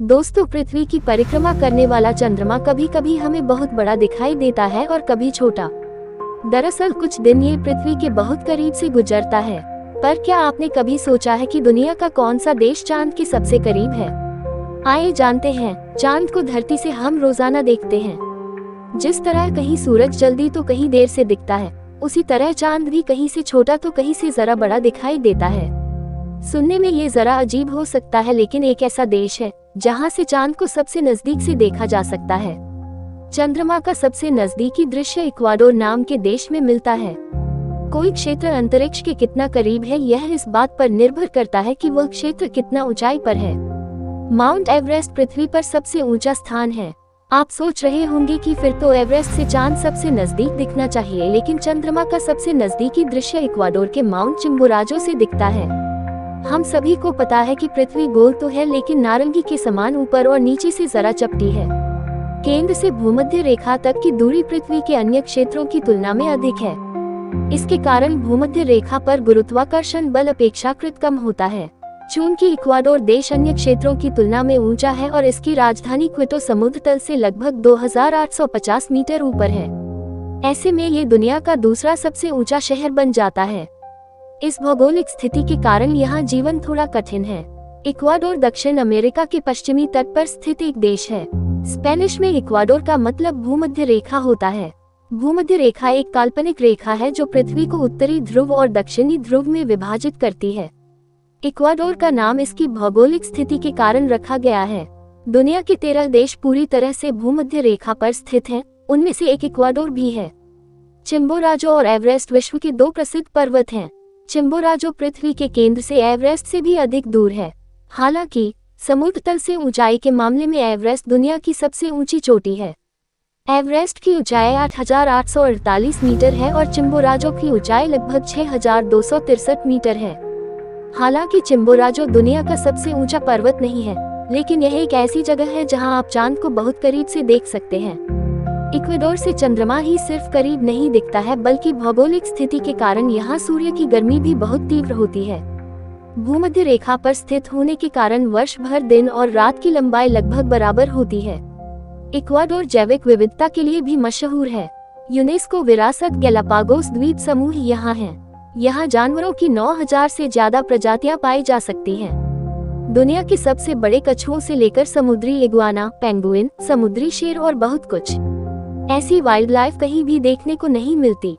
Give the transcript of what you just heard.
दोस्तों, पृथ्वी की परिक्रमा करने वाला चंद्रमा कभी कभी हमें बहुत बड़ा दिखाई देता है और कभी छोटा। दरअसल कुछ दिन ये पृथ्वी के बहुत करीब से गुजरता है। पर क्या आपने कभी सोचा है कि दुनिया का कौन सा देश चांद के सबसे करीब है? आइए जानते हैं। चांद को धरती से हम रोजाना देखते हैं। जिस तरह कहीं सूरज जल्दी तो कहीं देर से दिखता है, उसी तरह चांद भी कहीं से छोटा तो कहीं से जरा बड़ा दिखाई देता है। सुनने में ये जरा अजीब हो सकता है, लेकिन एक ऐसा देश है जहाँ से चांद को सबसे नजदीक से देखा जा सकता है। चंद्रमा का सबसे नजदीकी दृश्य इक्वाडोर नाम के देश में मिलता है। कोई क्षेत्र अंतरिक्ष के कितना करीब है, यह इस बात पर निर्भर करता है कि वह क्षेत्र कितना ऊंचाई पर है। माउंट एवरेस्ट पृथ्वी पर सबसे ऊंचा स्थान है। आप सोच रहे होंगे कि फिर तो एवरेस्ट से चांद सबसे नजदीक दिखना चाहिए, लेकिन चंद्रमा का सबसे नजदीकी दृश्य इक्वाडोर के माउंट चिम्बोराजो से दिखता है। हम सभी को पता है कि पृथ्वी गोल तो है, लेकिन नारंगी के समान ऊपर और नीचे से जरा चपटी है। केंद्र से भूमध्य रेखा तक की दूरी पृथ्वी के अन्य क्षेत्रों की तुलना में अधिक है। इसके कारण भूमध्य रेखा पर गुरुत्वाकर्षण बल अपेक्षाकृत कम होता है। चूंकि इक्वाडोर देश अन्य क्षेत्रों की तुलना में ऊंचा है और इसकी राजधानी क्विटो समुद्र तल से लगभग 2850 मीटर ऊपर है, ऐसे में ये दुनिया का दूसरा सबसे ऊंचा शहर बन जाता है। इस भौगोलिक स्थिति के कारण यहाँ जीवन थोड़ा कठिन है। इक्वाडोर दक्षिण अमेरिका के पश्चिमी तट पर स्थित एक देश है। स्पेनिश में इक्वाडोर का मतलब भूमध्य रेखा होता है। भूमध्य रेखा एक काल्पनिक रेखा है जो पृथ्वी को उत्तरी ध्रुव और दक्षिणी ध्रुव में विभाजित करती है। इक्वाडोर का नाम इसकी भौगोलिक स्थिति के कारण रखा गया है। दुनिया के 13 देश पूरी तरह से भूमध्य रेखा पर स्थित हैं, उनमें से एक इक्वाडोर भी है। चिम्बोराजो और एवरेस्ट विश्व के 2 प्रसिद्ध पर्वत हैं। चिम्बोराजो पृथ्वी के केंद्र से एवरेस्ट से भी अधिक दूर है। हालांकि समुद्र तल से ऊंचाई के मामले में एवरेस्ट दुनिया की सबसे ऊंची चोटी है। एवरेस्ट की ऊंचाई 8848 मीटर है और चिम्बोराजो की ऊंचाई लगभग 6263 मीटर है। हालांकि चिम्बोराजो दुनिया का सबसे ऊंचा पर्वत नहीं है, लेकिन यह एक ऐसी जगह है जहां आप चांद को बहुत करीब से देख सकते हैं। इक्वाडोर से चंद्रमा ही सिर्फ करीब नहीं दिखता है, बल्कि भौगोलिक स्थिति के कारण यहाँ सूर्य की गर्मी भी बहुत तीव्र होती है। भूमध्य रेखा पर स्थित होने के कारण वर्ष भर दिन और रात की लंबाई लगभग बराबर होती है। इक्वाडोर जैविक विविधता के लिए भी मशहूर है। यूनेस्को विरासत गैलापागोस द्वीप समूह यहाँ है। यहाँ जानवरों की 9000 से ज्यादा प्रजातियां पाई जा सकती हैं। दुनिया के सबसे बड़े कछुओं से लेकर समुद्री इग्वाना, पेंगुइन, समुद्री शेर और बहुत कुछ ऐसी वाइल्ड लाइफ कहीं भी देखने को नहीं मिलती।